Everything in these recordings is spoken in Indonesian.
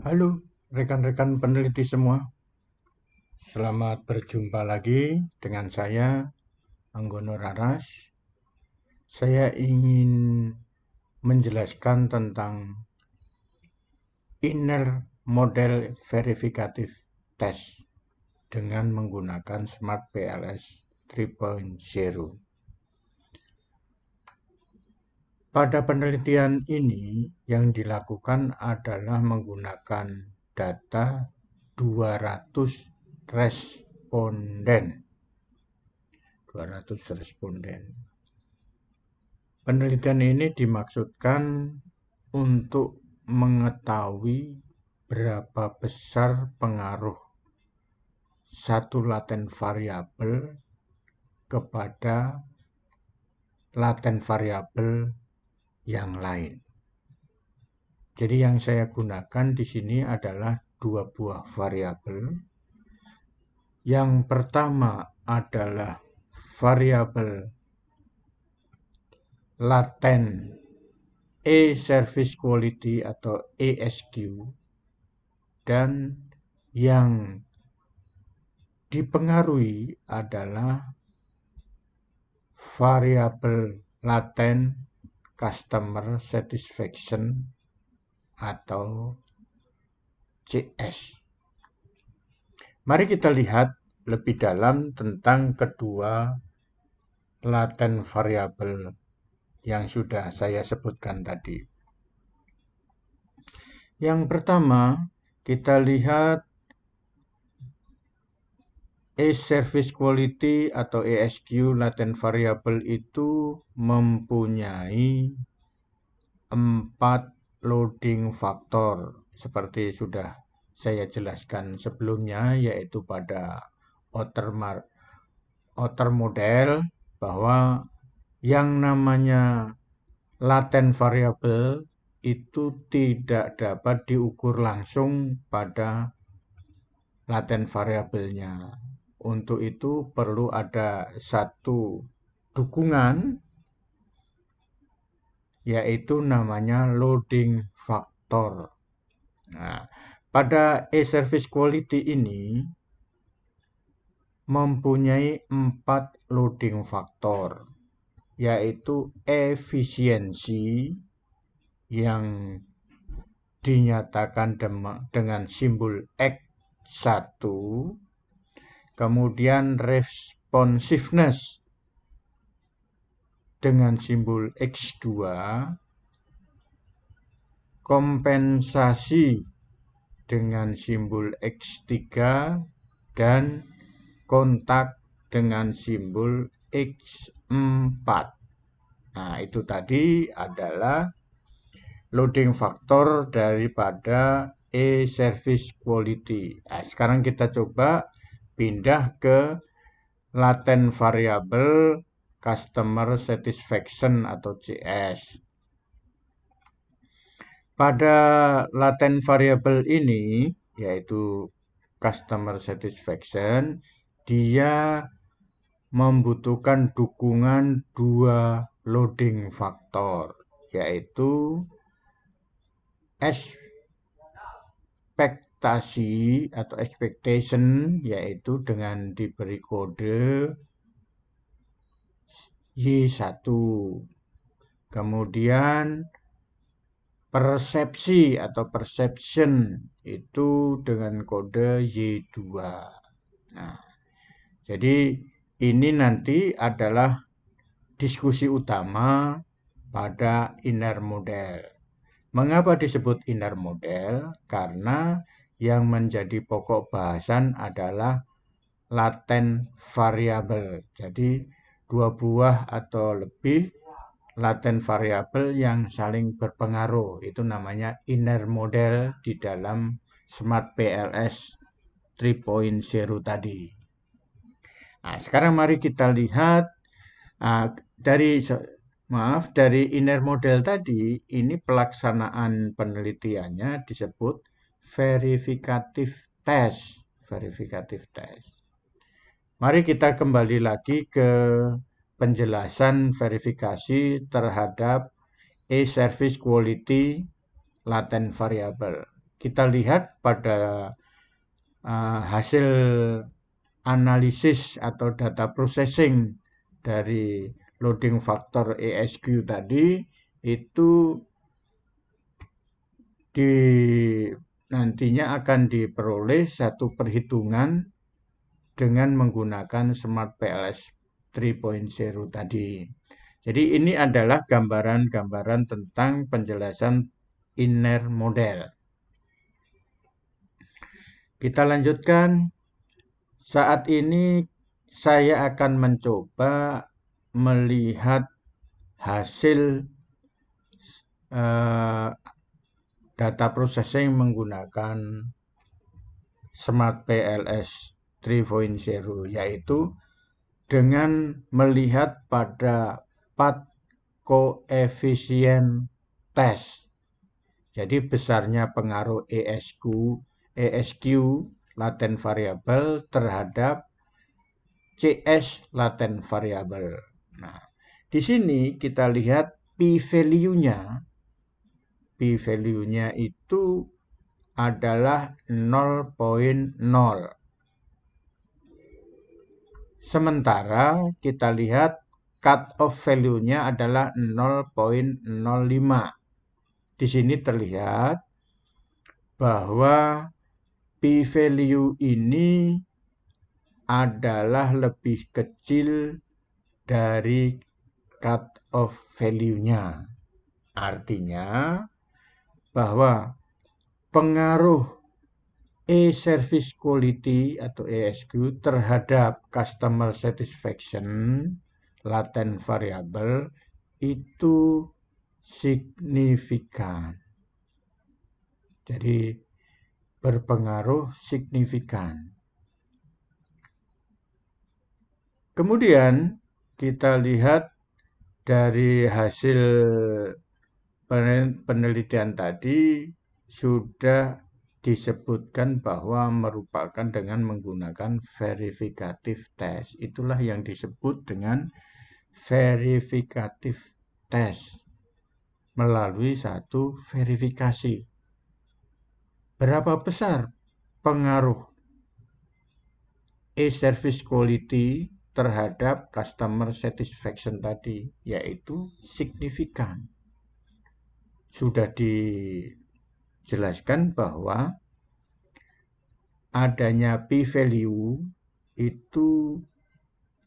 Halo rekan-rekan peneliti semua, selamat berjumpa lagi dengan saya, Anggono Raras. Saya ingin menjelaskan tentang inner model verificative test dengan menggunakan Smart PLS 3.0. Pada penelitian ini yang dilakukan adalah menggunakan data 200 responden. Penelitian ini dimaksudkan untuk mengetahui berapa besar pengaruh satu laten variabel kepada laten variabel yang lain. Jadi yang saya gunakan di sini adalah dua buah variabel. Yang pertama adalah variabel laten service quality atau ASQ, dan yang dipengaruhi adalah variabel laten customer satisfaction atau CS. Mari kita lihat lebih dalam tentang kedua laten variabel yang sudah saya sebutkan tadi. Yang pertama, kita lihat service quality atau ASQ laten variable itu mempunyai 4 loading faktor seperti sudah saya jelaskan sebelumnya, yaitu pada outer model bahwa yang namanya laten variable itu tidak dapat diukur langsung pada laten variabelnya. Untuk itu perlu ada satu dukungan, yaitu namanya loading factor. Nah, pada service quality ini mempunyai 4 loading factor, yaitu efisiensi yang dinyatakan dengan simbol X1, kemudian responsiveness dengan simbol X2, kompensasi dengan simbol X3, dan kontak dengan simbol X4. Nah, itu tadi adalah loading factor daripada service quality. Nah, sekarang kita coba pindah ke laten variable customer satisfaction atau CS. Pada laten variable ini, yaitu customer satisfaction, dia membutuhkan dukungan 2 loading factor, yaitu ekspektasi atau expectation, yaitu dengan diberi kode Y1. Kemudian persepsi atau perception itu dengan kode Y2. Nah, jadi ini nanti adalah diskusi utama pada inner model. Mengapa disebut inner model? Karena yang menjadi pokok bahasan adalah laten variabel. Jadi 2 buah atau lebih laten variabel yang saling berpengaruh. Itu namanya inner model di dalam Smart PLS 3.0 tadi. Nah, sekarang mari kita lihat dari inner model tadi, ini pelaksanaan penelitiannya disebut verificative test. Mari kita kembali lagi ke penjelasan verifikasi terhadap service quality laten variable. kita lihat pada hasil analisis atau data processing dari loading factor ESQ tadi itu nantinya akan diperoleh satu perhitungan dengan menggunakan Smart PLS 3.0 tadi. Jadi ini adalah gambaran-gambaran tentang penjelasan inner model. Kita lanjutkan. Saat ini saya akan mencoba melihat hasil data processing menggunakan Smart PLS 3.0, yaitu dengan melihat pada path coefficient test. Jadi besarnya pengaruh ESQ latent variable terhadap CS latent variable. Nah, di sini kita lihat p-value-nya. P-value-nya itu adalah 0.0. Sementara kita lihat cut-off value-nya adalah 0.05. Di sini terlihat bahwa p-value ini adalah lebih kecil dari cut-off value-nya. Artinya bahwa pengaruh e-service quality atau ESQ terhadap customer satisfaction latent variable itu signifikan. Jadi berpengaruh signifikan. Kemudian kita lihat dari hasil penelitian tadi sudah disebutkan bahwa merupakan dengan menggunakan verifikatif test. Itulah yang disebut dengan verifikatif test melalui satu verifikasi. Berapa besar pengaruh e-service quality terhadap customer satisfaction tadi, yaitu signifikan. Sudah dijelaskan bahwa adanya p-value itu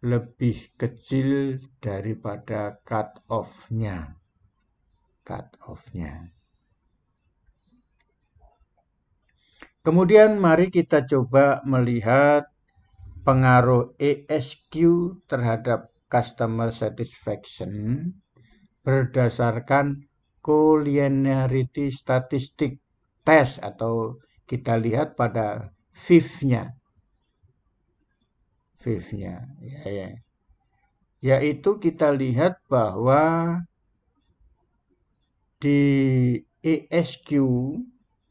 lebih kecil daripada cut-off-nya. Kemudian mari kita coba melihat pengaruh ESQ terhadap customer satisfaction berdasarkan collinearity statistic test atau kita lihat pada FIF-nya. Yaitu kita lihat bahwa di ESQ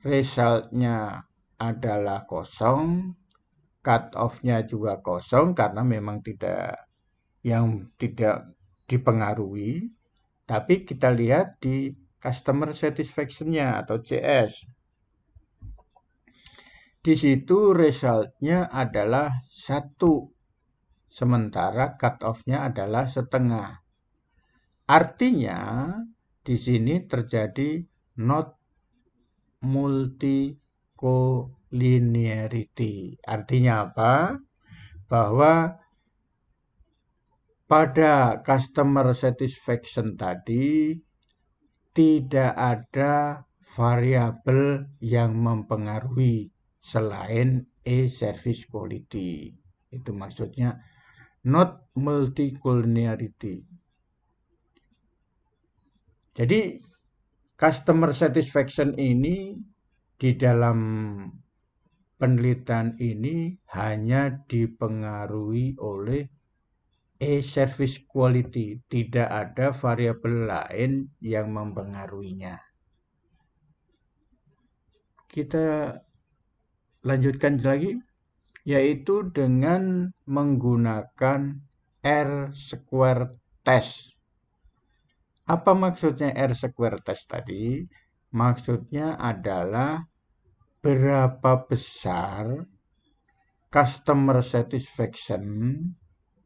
resultnya adalah kosong, cut-off-nya juga kosong karena memang tidak dipengaruhi. Tapi kita lihat di customer satisfaction-nya atau CS. Di situ result-nya adalah 1, sementara cut-off-nya adalah setengah. Artinya di sini terjadi not multi-collinearity. Artinya apa? Bahwa pada customer satisfaction tadi tidak ada variabel yang mempengaruhi selain e-service quality. Itu maksudnya not multi-collinearity. Jadi customer satisfaction ini di dalam penelitian ini hanya dipengaruhi oleh e-service quality, tidak ada variabel lain yang mempengaruhinya. Kita lanjutkan lagi, yaitu dengan menggunakan R-square test. Apa maksudnya R-square test tadi? Maksudnya adalah berapa besar customer satisfaction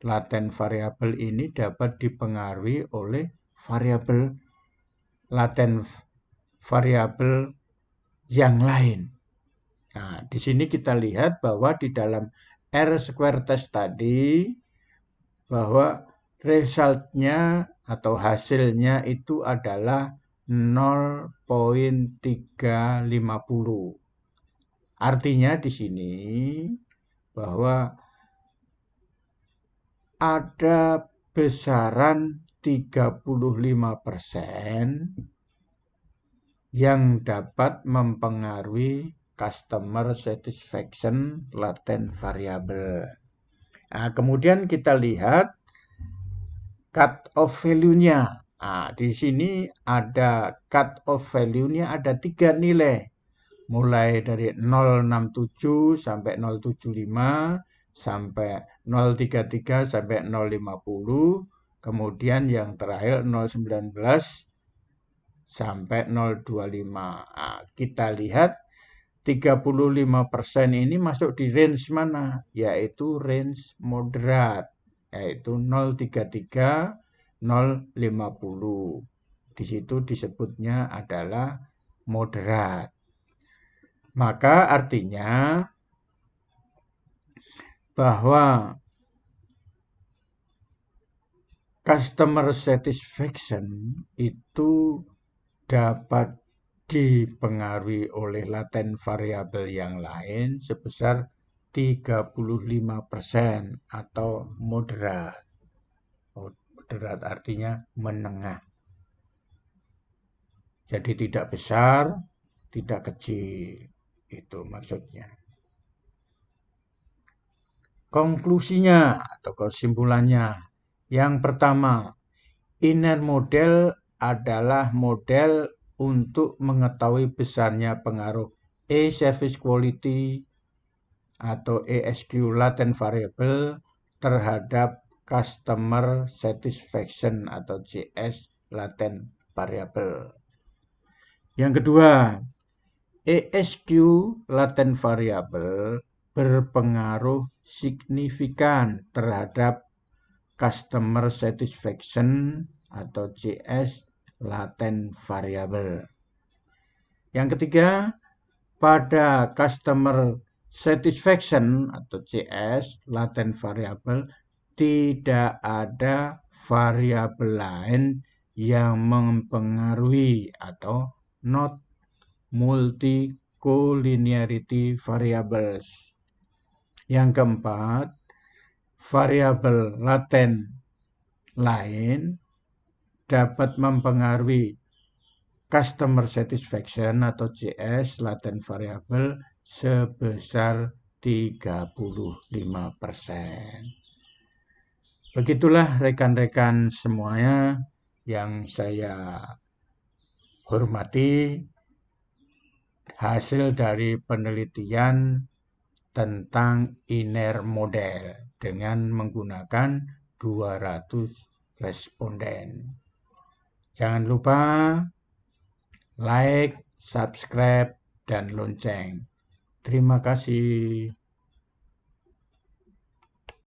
laten variabel ini dapat dipengaruhi oleh variabel laten variabel yang lain. Nah, di sini kita lihat bahwa di dalam R-square test tadi, bahwa resultnya atau hasilnya itu adalah 0,350. Artinya di sini bahwa ada besaran 35% yang dapat mempengaruhi customer satisfaction laten variable. Nah, kemudian kita lihat cut off value-nya. Nah, di sini ada cut off value-nya ada 3 nilai. Mulai dari 067 sampai 075 sampai 033 sampai 050. Kemudian yang terakhir 019 sampai 025. Nah, kita lihat 35% ini masuk di range mana? Yaitu range moderat, yaitu 033, 050. Di situ disebutnya adalah moderat. Maka artinya bahwa customer satisfaction itu dapat dipengaruhi oleh laten variabel yang lain sebesar 35% atau moderat. Moderat artinya menengah. Jadi tidak besar, tidak kecil. Itu maksudnya. Konklusinya atau kesimpulannya. Yang pertama, inner model adalah model untuk mengetahui besarnya pengaruh service quality atau ESQ laten variable terhadap customer satisfaction atau CS laten variable. Yang kedua, ESQ laten variable berpengaruh signifikan terhadap customer satisfaction atau CS laten variable. Yang ketiga, pada customer satisfaction atau CS laten variable tidak ada variabel lain yang mempengaruhi atau not multi-collinearity variables. Yang keempat, variabel laten lain dapat mempengaruhi customer satisfaction atau CS laten variable sebesar 35%. Begitulah rekan-rekan semuanya yang saya hormati, hasil dari penelitian tentang inner model dengan menggunakan 200 responden. Jangan lupa like, subscribe, dan lonceng. Terima kasih.